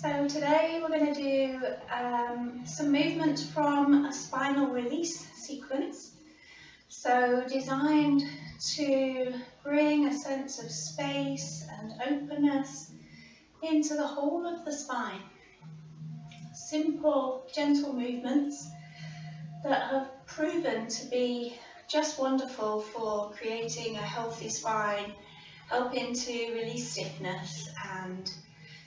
So today we're going to do some movement from a spinal release sequence. So designed to bring a sense of space and openness into the whole of the spine. Simple, gentle movements that have proven to be just wonderful for creating a healthy spine, helping to release stiffness and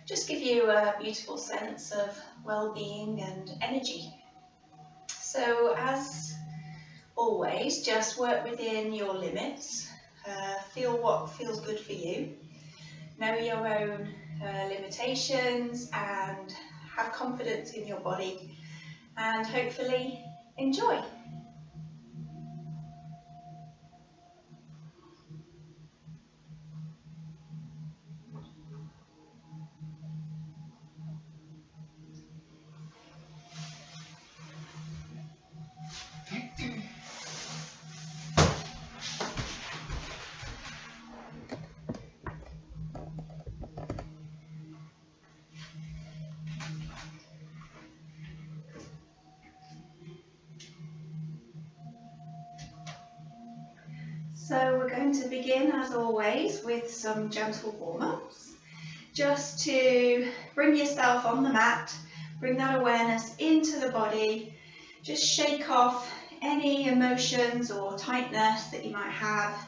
just give you a beautiful sense of well-being and energy. So as always, just work within your limits, feel what feels good for you, know your own limitations and have confidence in your body and hopefully enjoy. So we're going to begin, as always, with some gentle warm-ups, just to bring yourself on the mat, bring that awareness into the body, just shake off any emotions or tightness that you might have.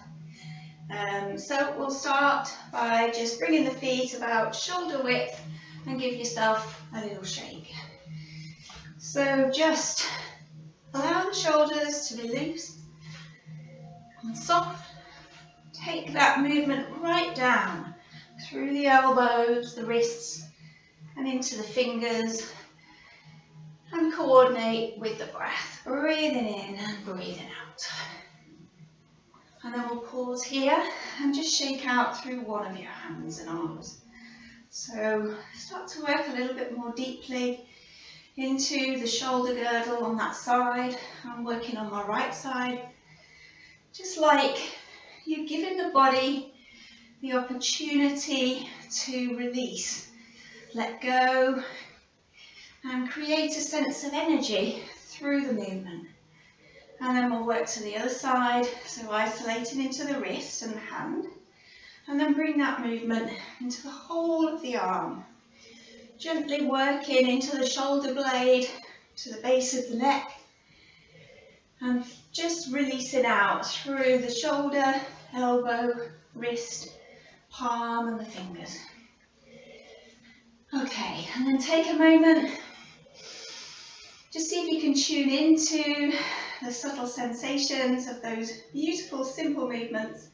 So we'll start by just bringing the feet about shoulder width and give yourself a little shake. So just allow the shoulders to be loose and soft. Take that movement right down through the elbows, the wrists and into the fingers, and coordinate with the breath, breathing in and breathing out. And then we'll pause here and just shake out through one of your hands and arms. So start to work a little bit more deeply into the shoulder girdle on that side. I'm working on my right side, just like you're giving the body the opportunity to release, let go, and create a sense of energy through the movement. And then we'll work to the other side, so isolating into the wrist and the hand, and then bring that movement into the whole of the arm. Gently working into the shoulder blade, to the base of the neck, and just releasing out through the shoulder, elbow, wrist, palm and the fingers. Okay, and then take a moment, just see if you can tune into the subtle sensations of those beautiful simple movements,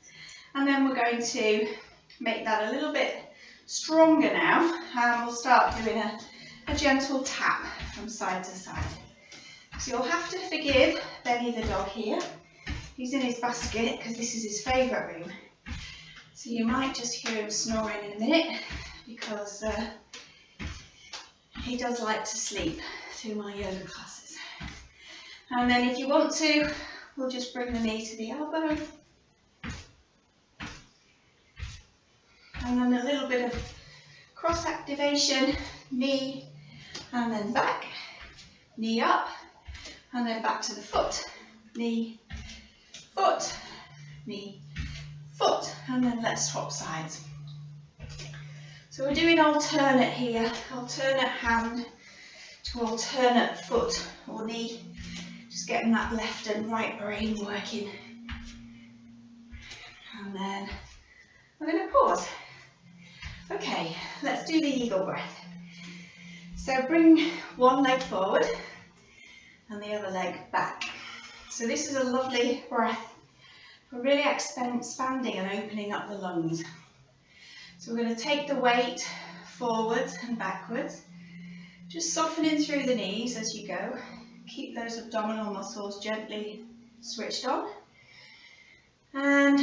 and then we're going to make that a little bit stronger now, and we'll start doing a gentle tap from side to side. So you'll have to forgive Benny the dog here. He's in his basket because this is his favourite room. So you might just hear him snoring in a minute because he does like to sleep through my yoga classes. And then if you want to, we'll just bring the knee to the elbow. And then a little bit of cross activation, knee and then back, knee up, and then back to the foot, knee, foot, knee, foot, and then let's swap sides. So we're doing alternate here, alternate hand to alternate foot or knee, just getting that left and right brain working. And then we're going to pause. Okay, let's do the eagle breath. So bring one leg forward and the other leg back. So this is a lovely breath for really expanding and opening up the lungs. So we're going to take the weight forwards and backwards, just softening through the knees as you go. Keep those abdominal muscles gently switched on. And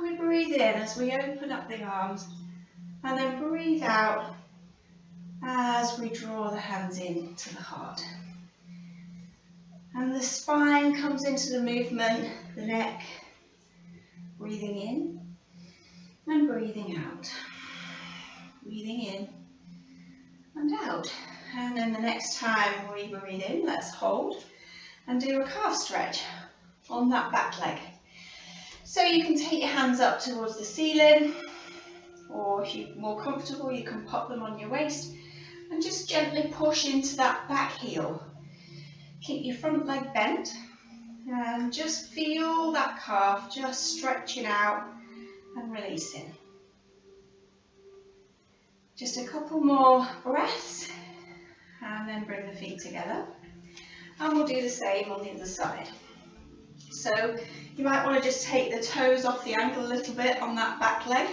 we breathe in as we open up the arms, and then breathe out as we draw the hands in to the heart. And the spine comes into the movement, the neck, breathing in and breathing out. Breathing in and out. And then the next time we breathe in, let's hold and do a calf stretch on that back leg. So you can take your hands up towards the ceiling, or if you're more comfortable, you can pop them on your waist and just gently push into that back heel. Keep your front leg bent and just feel that calf just stretching out and releasing. Just a couple more breaths and then bring the feet together. And we'll do the same on the other side. So you might want to just take the toes off the ankle a little bit on that back leg,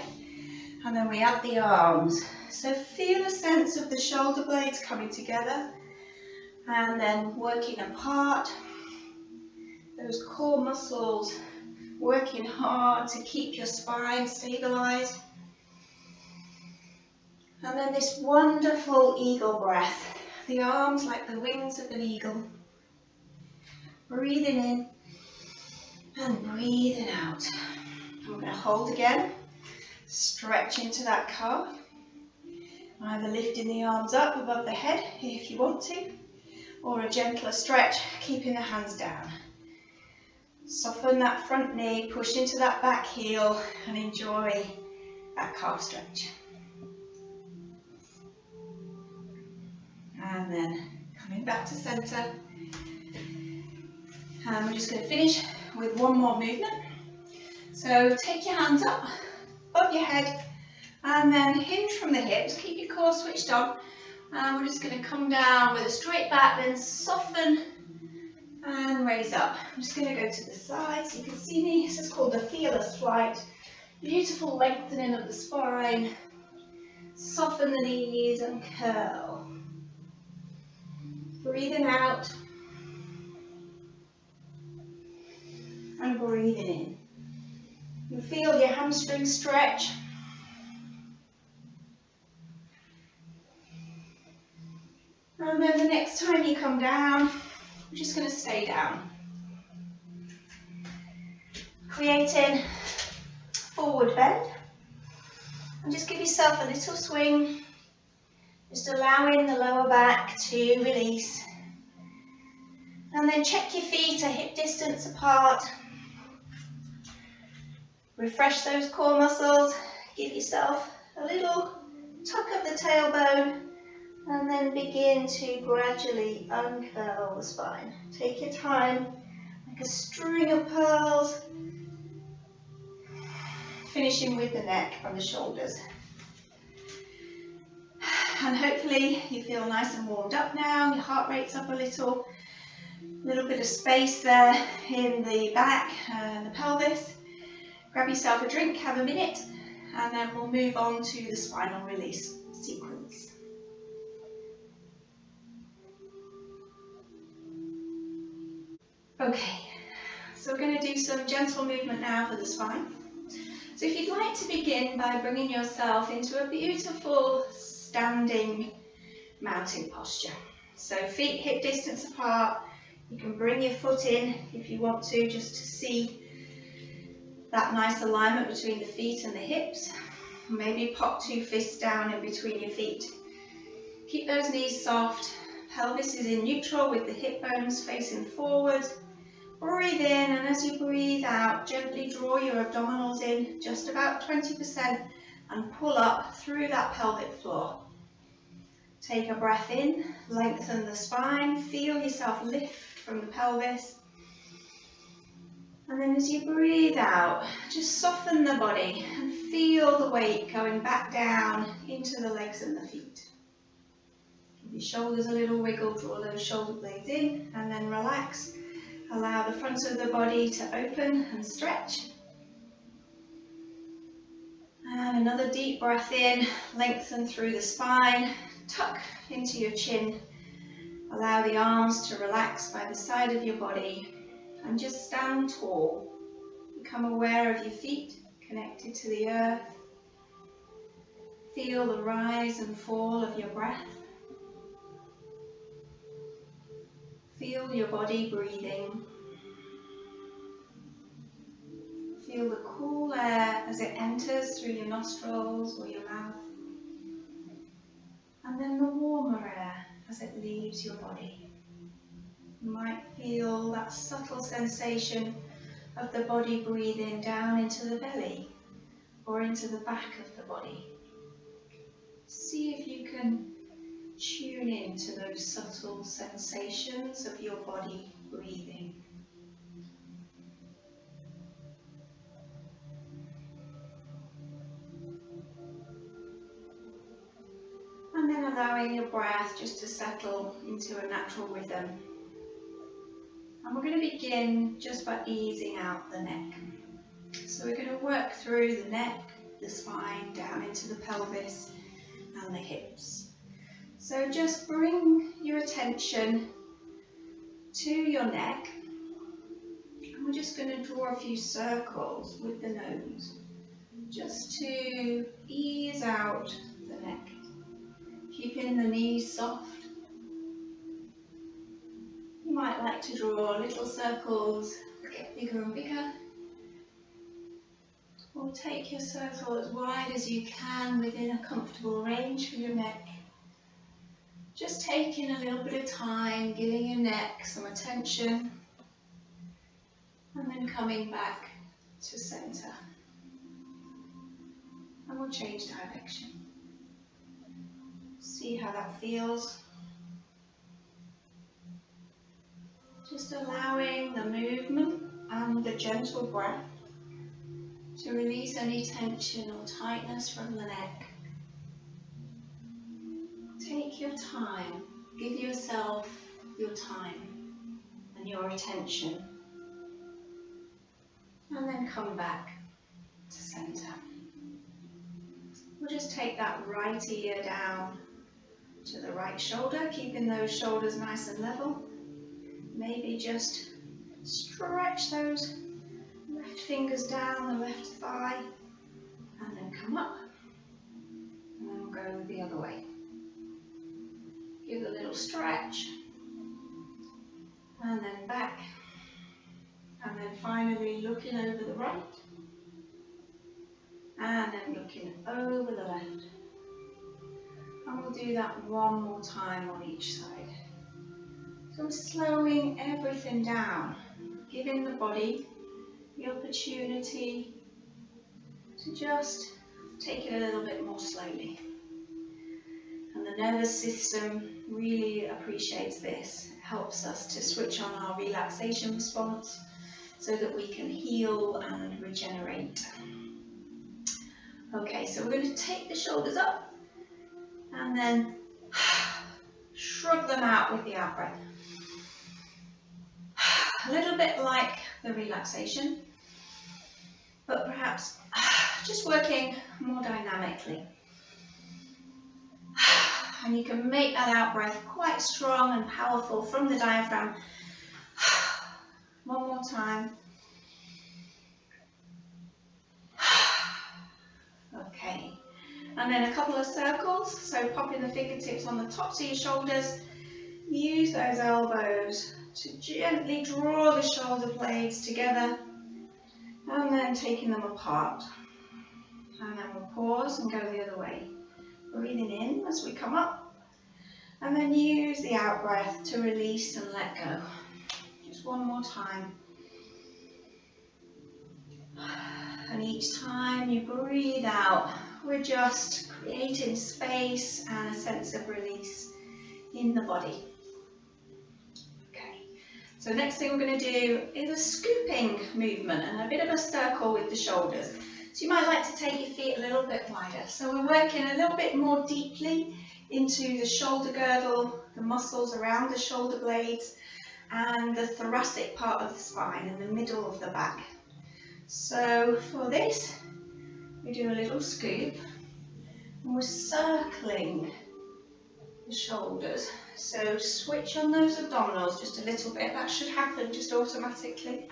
and then we add the arms. So feel a sense of the shoulder blades coming together and then working apart. Those core muscles working hard to keep your spine stabilized. And then this wonderful eagle breath. The arms like the wings of an eagle. Breathing in and breathing out. And we're going to hold again. Stretch into that calf. Either lifting the arms up above the head if you want to, or a gentler stretch, keeping the hands down. Soften that front knee, push into that back heel, and enjoy that calf stretch. And then coming back to centre. And we're just going to finish with one more movement. So take your hands up, above your head, and then hinge from the hips. Keep your core switched on. And we're just going to come down with a straight back, then soften and raise up. I'm just going to go to the side so you can see me. This is called the fearless flight. Beautiful lengthening of the spine. Soften the knees and curl. Breathing out and breathing in. You feel your hamstrings stretch. And then the next time you come down, we're just going to stay down. Creating forward bend. And just give yourself a little swing. Just allowing the lower back to release. And then check your feet are hip distance apart. Refresh those core muscles. Give yourself a little tuck of the tailbone. And then begin to gradually uncurl the spine. Take your time, like a string of pearls. Finishing with the neck and the shoulders. And hopefully you feel nice and warmed up now. Your heart rate's up a little bit of space there in the back and the pelvis. Grab yourself a drink, have a minute, and then we'll move on to the spinal release sequence. Okay, so we're going to do some gentle movement now for the spine. So if you'd like to begin by bringing yourself into a beautiful standing mountain posture. So feet hip distance apart. You can bring your foot in if you want to, just to see that nice alignment between the feet and the hips. Maybe pop 2 fists down in between your feet. Keep those knees soft. Pelvis is in neutral with the hip bones facing forward. Breathe in, and as you breathe out, gently draw your abdominals in just about 20% and pull up through that pelvic floor. Take a breath in, lengthen the spine, feel yourself lift from the pelvis. And then as you breathe out, just soften the body and feel the weight going back down into the legs and the feet. Give your shoulders a little wiggle, draw those shoulder blades in, and then relax. Allow the front of the body to open and stretch. And another deep breath in, lengthen through the spine, tuck into your chin. Allow the arms to relax by the side of your body and just stand tall. Become aware of your feet connected to the earth. Feel the rise and fall of your breath. Feel your body breathing. Feel the cool air as it enters through your nostrils or your mouth. And then the warm as it leaves your body. You might feel that subtle sensation of the body breathing down into the belly or into the back of the body. See if you can tune into those subtle sensations of your body breathing. And then allowing your breath just to settle into a natural rhythm. And we're going to begin just by easing out the neck. So we're going to work through the neck, the spine, down into the pelvis and the hips. So just bring your attention to your neck. And we're just going to draw a few circles with the nose, just to ease out the neck. Keeping the knees soft. You might like to draw little circles that get bigger and bigger. Or take your circle as wide as you can within a comfortable range for your neck. Just taking a little bit of time, giving your neck some attention, and then coming back to center. And we'll change direction. See how that feels. Just allowing the movement and the gentle breath to release any tension or tightness from the neck. Take your time. Give yourself your time and your attention. And then come back to center. We'll just take that right ear down to the right shoulder, keeping those shoulders nice and level. Maybe just stretch those left fingers down the left thigh and then come up, and then we'll go the other way. Give a little stretch and then back, and then finally looking over the right and then looking over the left. And we'll do that one more time on each side. So we're slowing everything down, giving the body the opportunity to just take it a little bit more slowly. And the nervous system really appreciates this. It helps us to switch on our relaxation response so that we can heal and regenerate. Okay, so we're going to take the shoulders up and then shrug them out with the out breath. A little bit like the relaxation, but perhaps just working more dynamically. And you can make that out breath quite strong and powerful from the diaphragm. One more time. Okay. And then a couple of circles. So popping the fingertips on the tops of your shoulders. Use those elbows to gently draw the shoulder blades together. And then taking them apart. And then we'll pause and go the other way. Breathing in as we come up. And then use the out breath to release and let go. Just one more time. And each time you breathe out, we're just creating space and a sense of release in the body. Okay, so next thing we're going to do is a scooping movement and a bit of a circle with the shoulders. So you might like to take your feet a little bit wider. So we're working a little bit more deeply into the shoulder girdle, the muscles around the shoulder blades, and the thoracic part of the spine in the middle of the back. So for this, we do a little scoop, and we're circling the shoulders. So switch on those abdominals just a little bit. That should happen just automatically.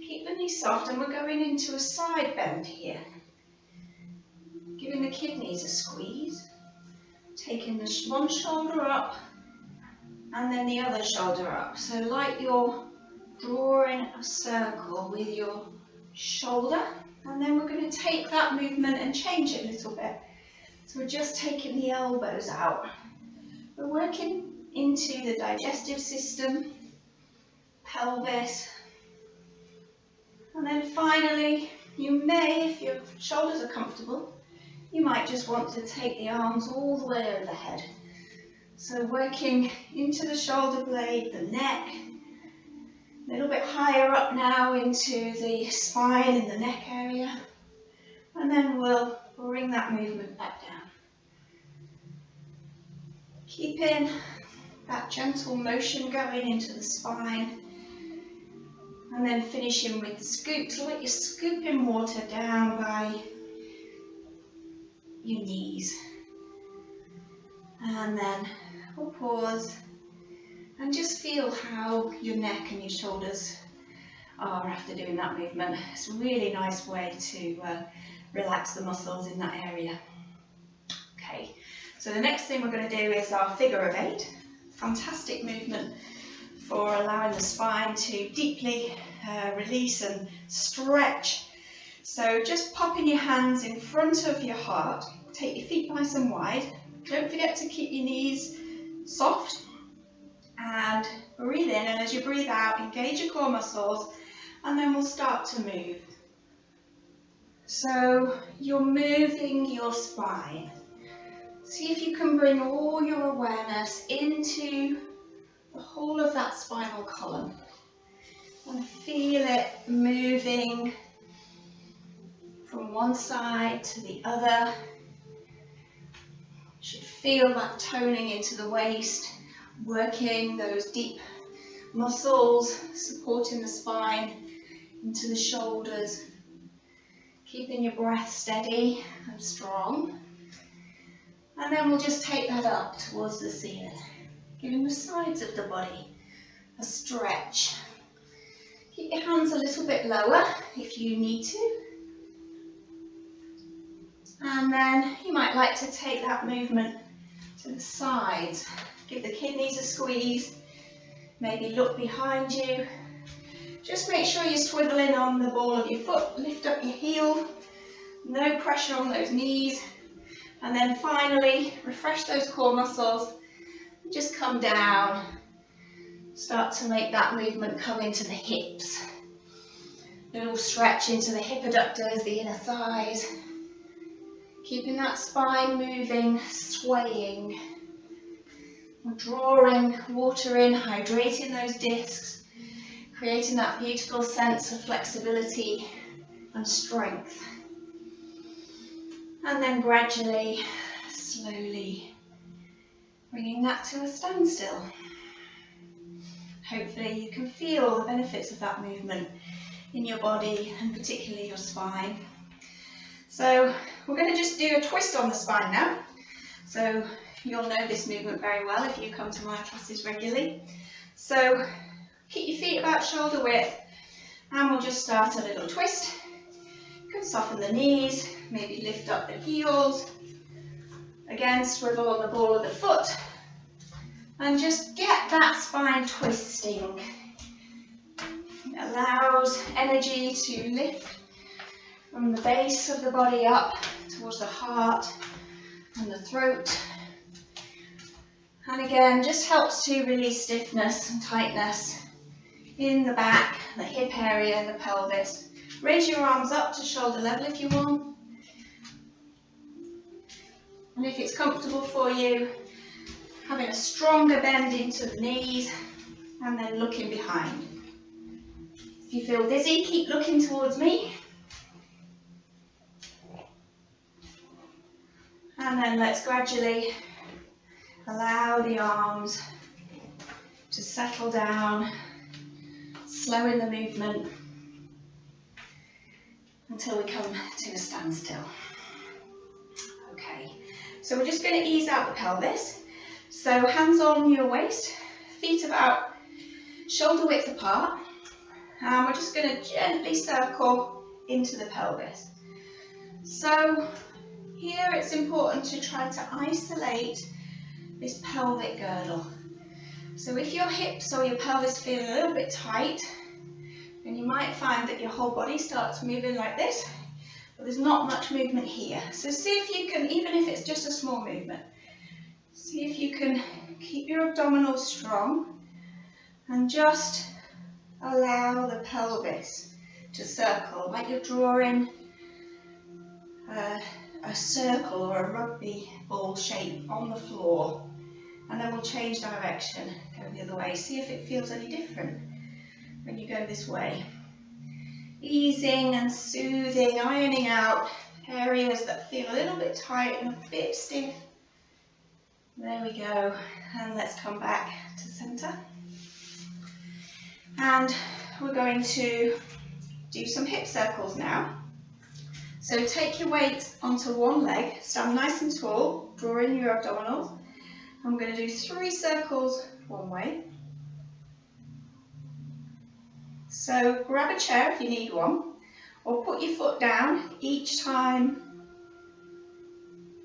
Keep the knees soft, and we're going into a side bend here. Giving the kidneys a squeeze. Taking the one shoulder up, and then the other shoulder up. So like you're drawing a circle with your shoulder, and then we're going to take that movement and change it a little bit. So we're just taking the elbows out. We're working into the digestive system, pelvis, and then finally you may, if your shoulders are comfortable, you might just want to take the arms all the way overhead. So working into the shoulder blade, the neck, a little bit higher up now into the spine in the neck area, and then we'll bring that movement back down. Keeping that gentle motion going into the spine, and then finishing with the scoop. So like you're scooping water down by your knees. And then we'll pause and just feel how your neck and your shoulders are after doing that movement. It's a really nice way to relax the muscles in that area. Okay, so the next thing we're going to do is our figure of 8. Fantastic movement for allowing the spine to deeply release and stretch. So just popping your hands in front of your heart, take your feet nice and wide. Don't forget to keep your knees soft, and breathe in, and as you breathe out, engage your core muscles, and then we'll start to move. So you're moving your spine. See if you can bring all your awareness into the whole of that spinal column and feel it moving from one side to the other. You should feel that toning into the waist, working those deep muscles, supporting the spine into the shoulders, keeping your breath steady and strong. And then we'll just take that up towards the ceiling, giving the sides of the body a stretch. Keep your hands a little bit lower if you need to. And then you might like to take that movement to the sides. Give the kidneys a squeeze, maybe look behind you. Just make sure you're swiveling on the ball of your foot, lift up your heel, no pressure on those knees. And then finally, refresh those core muscles, just come down. Start to make that movement come into the hips. Little stretch into the hip adductors, the inner thighs. Keeping that spine moving, swaying. We're drawing water in, hydrating those discs, creating that beautiful sense of flexibility and strength. And then gradually, slowly, bringing that to a standstill. Hopefully you can feel the benefits of that movement in your body and particularly your spine. So we're going to just do a twist on the spine now. So you'll know this movement very well if you come to my classes regularly. So keep your feet about shoulder width and we'll just start a little twist. You can soften the knees, maybe lift up the heels. Again, swivel on the ball of the foot. And just get that spine twisting. It allows energy to lift from the base of the body up towards the heart and the throat. And again, just helps to release stiffness and tightness in the back, the hip area, the pelvis. Raise your arms up to shoulder level if you want. And if it's comfortable for you, having a stronger bend into the knees and then looking behind. If you feel dizzy, keep looking towards me. And then let's gradually allow the arms to settle down, slowing the movement until we come to a standstill. Okay, so we're just going to ease out the pelvis. So hands on your waist, feet about shoulder width apart, and we're just going to gently circle into the pelvis. So here it's important to try to isolate this pelvic girdle. So if your hips or your pelvis feel a little bit tight, then you might find that your whole body starts moving like this, but there's not much movement here. So see if you can, even if it's just a small movement, see if you can keep your abdominals strong and just allow the pelvis to circle, like you're drawing a circle or a rugby ball shape on the floor. And then we'll change direction, go the other way. See if it feels any different when you go this way. Easing and soothing, ironing out areas that feel a little bit tight and a bit stiff. There we go. And let's come back to center. And we're going to do some hip circles now. So take your weight onto one leg, stand nice and tall, draw in your abdominals. I'm going to do 3 circles one way. So grab a chair if you need one, or put your foot down each time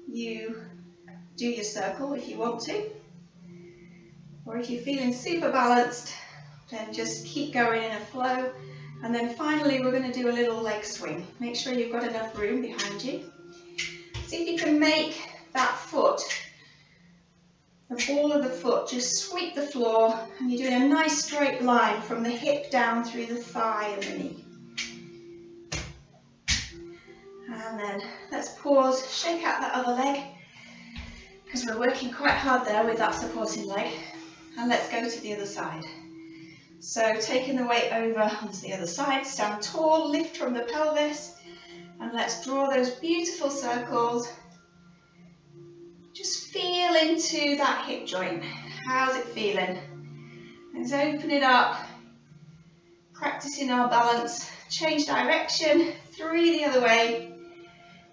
you do your circle if you want to. Or if you're feeling super balanced, then just keep going in a flow. And then finally we're going to do a little leg swing. Make sure you've got enough room behind you. See if you can make that foot, the ball of the foot, just sweep the floor, and you're doing a nice straight line from the hip down through the thigh and the knee. And then let's pause, shake out that other leg, because we're working quite hard there with that supporting leg. And let's go to the other side. So taking the weight over onto the other side, stand tall, lift from the pelvis, and let's draw those beautiful circles. Just feel into that hip joint. How's it feeling? Let's open it up, practicing our balance, change direction, 3 the other way,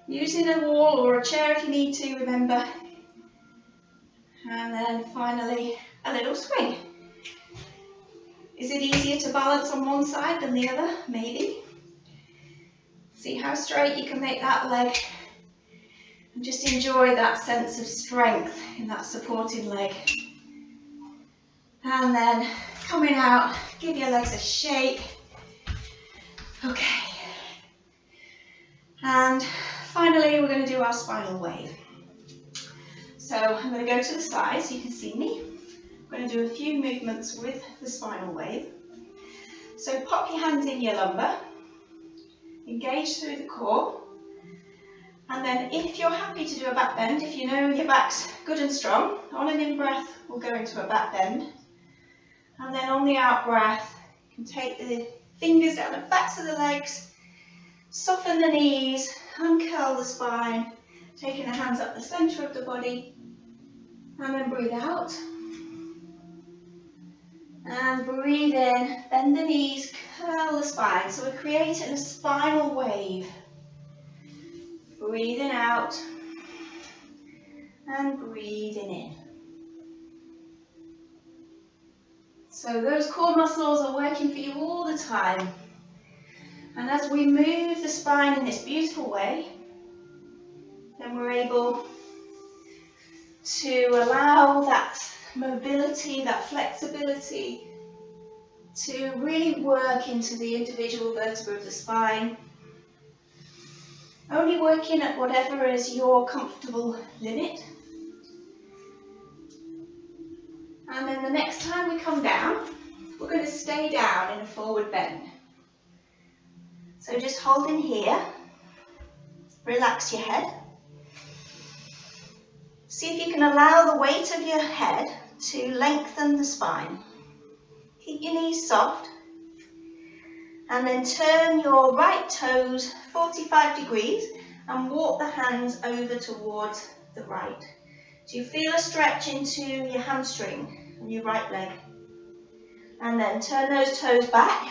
using a wall or a chair if you need to, remember. And then finally, a little swing. Is it easier to balance on one side than the other? Maybe. See how straight you can make that leg. And just enjoy that sense of strength in that supporting leg. And then coming out, give your legs a shake. Okay. And finally, we're going to do our spinal wave. So I'm going to go to the side so you can see me. I'm going to do a few movements with the spinal wave. So pop your hands in your lumbar, engage through the core, and then if you're happy to do a back bend, if you know your back's good and strong, on an in-breath we'll go into a back bend, and then on the out-breath you can take the fingers down the backs of the legs, soften the knees, uncurl the spine, taking the hands up the centre of the body, and then breathe out. And breathe in, bend the knees, curl the spine. So we're creating a spinal wave. Breathing out and breathing in. So those core muscles are working for you all the time. And as we move the spine in this beautiful way, then we're able to allow that mobility, that flexibility to really work into the individual vertebrae of the spine. Only working at whatever is your comfortable limit. And then the next time we come down, we're going to stay down in a forward bend. So just hold in here, relax your head. See if you can allow the weight of your head to lengthen the spine. Keep your knees soft, and then turn your right toes 45 degrees and walk the hands over towards the right. So you feel a stretch into your hamstring on your right leg. And then turn those toes back,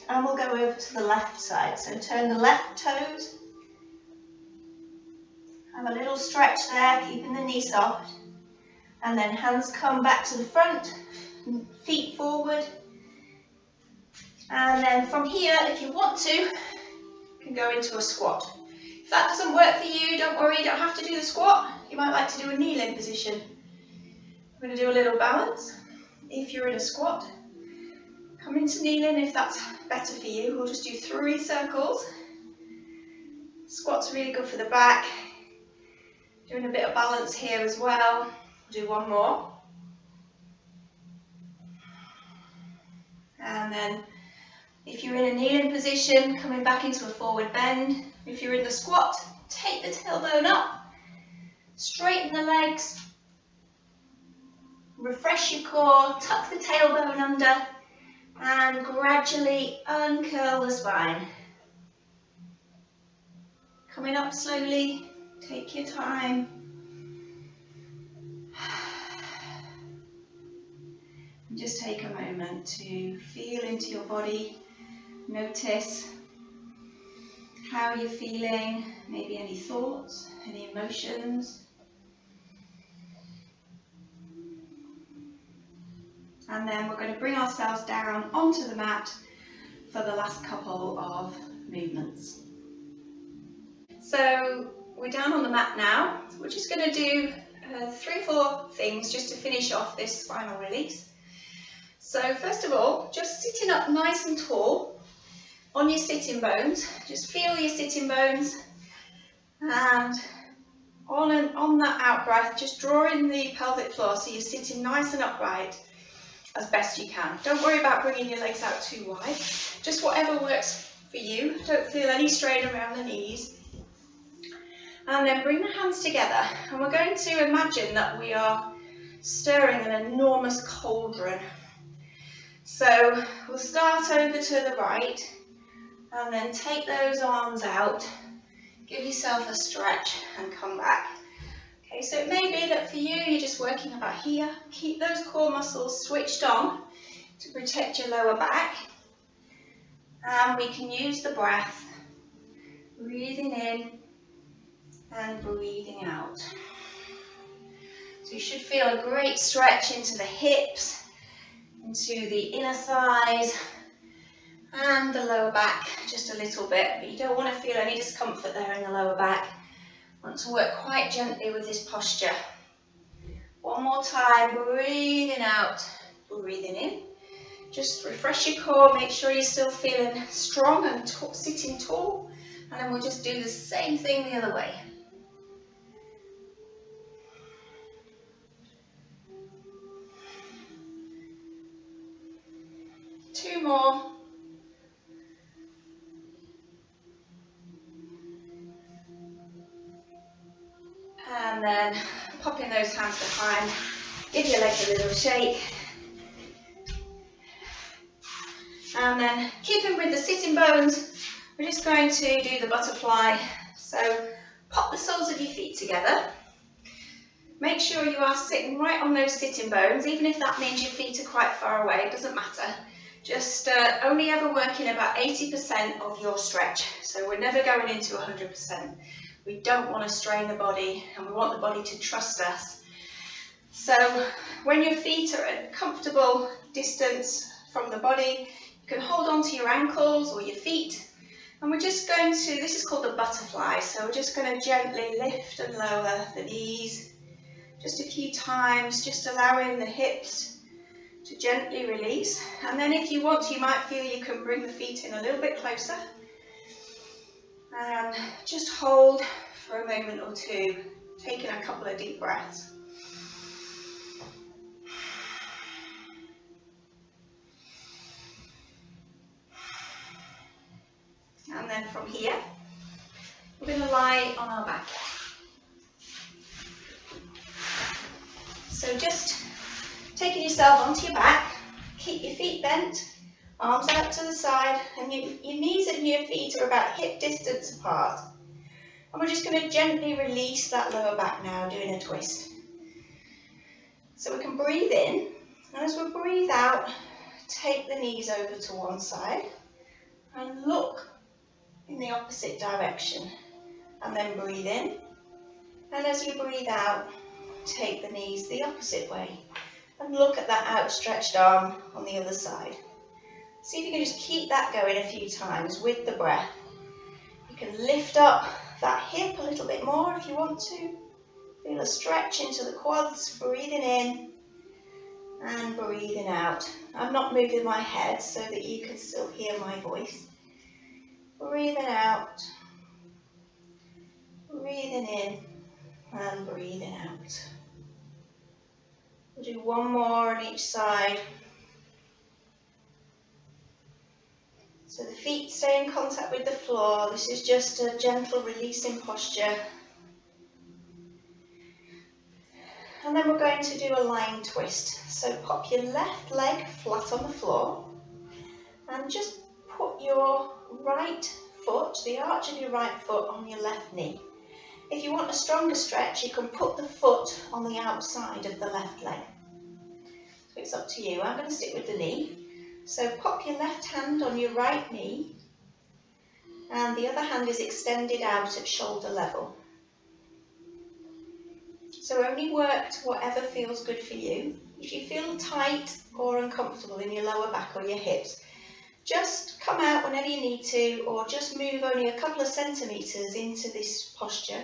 and we'll go over to the left side. So turn the left toes. Have a little stretch there, keeping the knee soft. And then hands come back to the front, feet forward. And then from here, if you want to, you can go into a squat. If that doesn't work for you, don't worry, you don't have to do the squat. You might like to do a kneeling position. We're going to do a little balance. If you're in a squat, come into kneeling if that's better for you. We'll just do 3 circles. Squat's really good for the back. Doing a bit of balance here as well. We'll do 1 more. And then if you're in a kneeling position, coming back into a forward bend. If you're in the squat, take the tailbone up, straighten the legs, refresh your core, tuck the tailbone under, and gradually uncurl the spine. Coming up slowly, take your time. Just take a moment to feel into your body, notice how you're feeling, maybe any thoughts, any emotions. And then we're going to bring ourselves down onto the mat for the last couple of movements. So we're down on the mat now. We're just going to do 3 or 4 things just to finish off this spinal release. So first of all, just sitting up nice and tall on your sitting bones. Just feel your sitting bones, and on that out breath, just drawing the pelvic floor so you're sitting nice and upright as best you can. Don't worry about bringing your legs out too wide, just whatever works for you. Don't feel any strain around the knees. And then bring the hands together, and we're going to imagine that we are stirring an enormous cauldron. So we'll start over to the right, and then take those arms out, give yourself a stretch and come back. Okay, so it may be that for you, you're just working about here. Keep those core muscles switched on to protect your lower back. And we can use the breath, breathing in and breathing out. So you should feel a great stretch into the hips, into the inner thighs, and the lower back just a little bit, but you don't want to feel any discomfort there in the lower back. Want to work quite gently with this posture. One more time, breathing out, breathing in. Just refresh your core, make sure you're still feeling strong and sitting tall, and then we'll just do the same thing the other way. Two more. And then popping those hands behind, give your legs a little shake. And then keeping with the sitting bones, we're just going to do the butterfly. So pop the soles of your feet together. Make sure you are sitting right on those sitting bones, even if that means your feet are quite far away, it doesn't matter. Just only ever working about 80% of your stretch. So we're never going into 100%. We don't want to strain the body, and we want the body to trust us. So when your feet are at a comfortable distance from the body, you can hold on to your ankles or your feet, and we're just going to, this is called the butterfly, so we're just going to gently lift and lower the knees just a few times, just allowing the hips to gently release. And then if you want to, you might feel you can bring the feet in a little bit closer. And just hold for a moment or two, taking a couple of deep breaths. And then from here, we're going to lie on our back. So just taking yourself onto your back, keep your feet bent, arms out to the side, and your knees and your feet are about hip distance apart. And we're just going to gently release that lower back now, doing a twist. So we can breathe in, and as we breathe out, take the knees over to one side and look in the opposite direction. And then breathe in, and as you breathe out, take the knees the opposite way. And look at that outstretched arm on the other side. See if you can just keep that going a few times with the breath. You can lift up that hip a little bit more if you want to. Feel a stretch into the quads, breathing in and breathing out. I'm not moving my head so that you can still hear my voice. Breathing out, breathing in and breathing out. We'll do one more on each side. So the feet stay in contact with the floor. This is just a gentle releasing posture. And then we're going to do a lying twist. So pop your left leg flat on the floor and just put your right foot, the arch of your right foot, on your left knee. If you want a stronger stretch, you can put the foot on the outside of the left leg. So it's up to you. I'm going to stick with the knee. So pop your left hand on your right knee and the other hand is extended out at shoulder level. So only work to whatever feels good for you. If you feel tight or uncomfortable in your lower back or your hips, just come out whenever you need to, or just move only a couple of centimetres into this posture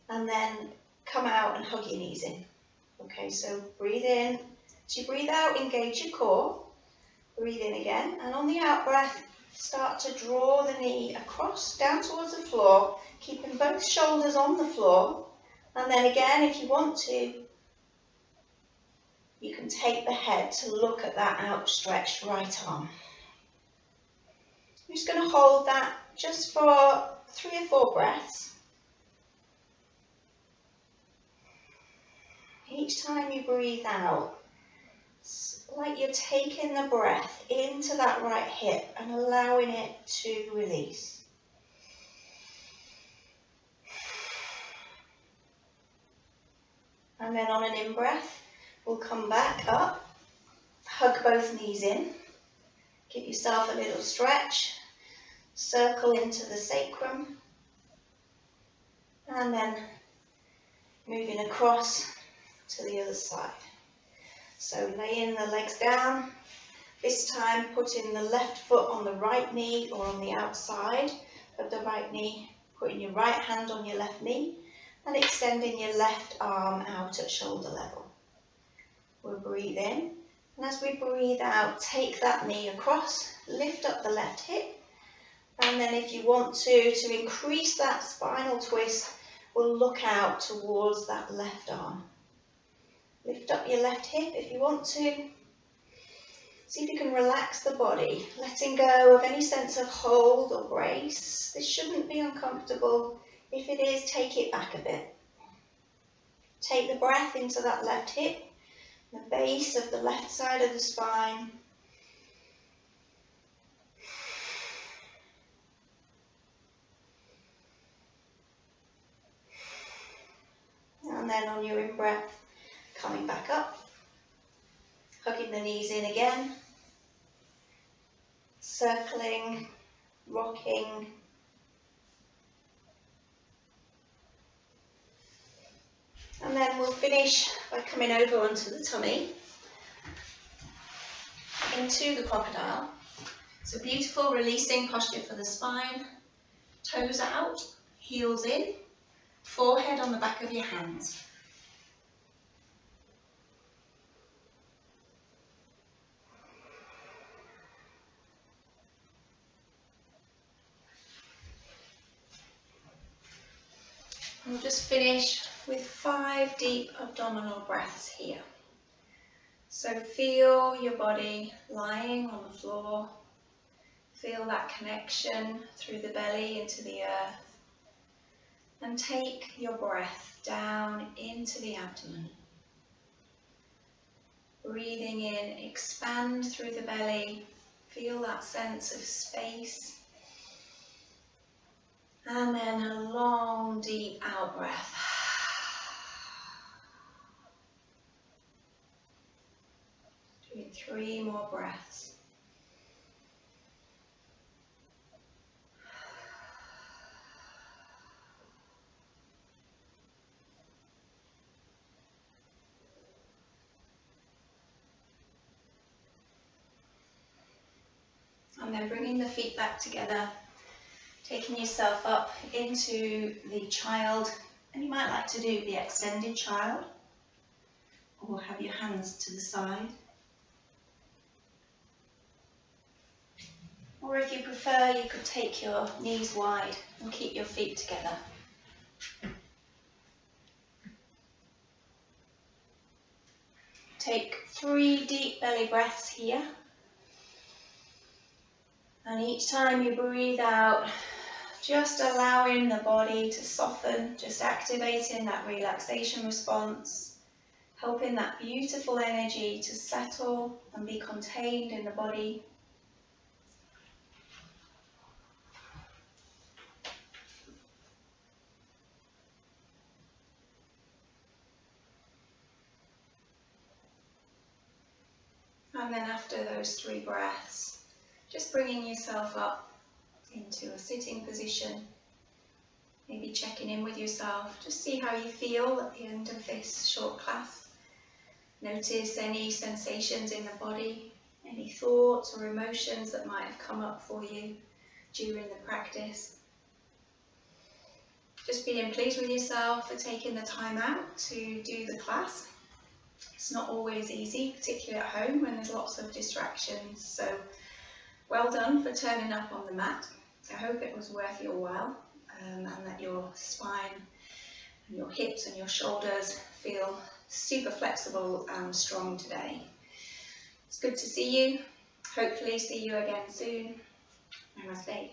and then come out and hug your knees in. Okay, so breathe in. As you breathe out, engage your core. Breathe in again, and on the out breath, start to draw the knee across, down towards the floor, keeping both shoulders on the floor. And then again, if you want to, you can take the head to look at that outstretched right arm. I'm just going to hold that just for 3 or 4 breaths. Each time you breathe out, it's like you're taking the breath into that right hip and allowing it to release. And then on an in-breath, we'll come back up, hug both knees in, give yourself a little stretch, circle into the sacrum, and then moving across to the other side. So laying the legs down, this time putting the left foot on the right knee or on the outside of the right knee, putting your right hand on your left knee, and extending your left arm out at shoulder level. We'll breathe in, and as we breathe out, take that knee across, lift up the left hip, and then if you want to increase that spinal twist, we'll look out towards that left arm. Lift up your left hip if you want to. See if you can relax the body, letting go of any sense of hold or brace. This shouldn't be uncomfortable. If it is, take it back a bit. Take the breath into that left hip, the base of the left side of the spine. And then on your in-breath, coming back up, hugging the knees in again, circling, rocking. And then we'll finish by coming over onto the tummy, into the crocodile. It's a beautiful releasing posture for the spine. Toes out, heels in, forehead on the back of your hands. We'll just finish with 5 deep abdominal breaths here. So feel your body lying on the floor. Feel that connection through the belly into the earth. And take your breath down into the abdomen. Breathing in, expand through the belly. Feel that sense of space. And then a long, deep out breath. Doing 3 more breaths. And then bringing the feet back together, taking yourself up into the child, and you might like to do the extended child, or have your hands to the side. Or if you prefer, you could take your knees wide and keep your feet together. Take 3 deep belly breaths here. And each time you breathe out, just allowing the body to soften, just activating that relaxation response, helping that beautiful energy to settle and be contained in the body. And then after those 3 breaths, just bringing yourself up into a sitting position. Maybe checking in with yourself, just see how you feel at the end of this short class. Notice any sensations in the body, any thoughts or emotions that might have come up for you during the practice. Just being pleased with yourself for taking the time out to do the class. It's not always easy, particularly at home when there's lots of distractions. So well done for turning up on the mat. I hope it was worth your while, and that your spine and your hips and your shoulders feel super flexible and strong today. It's good to see you. Hopefully see you again soon. Namaste.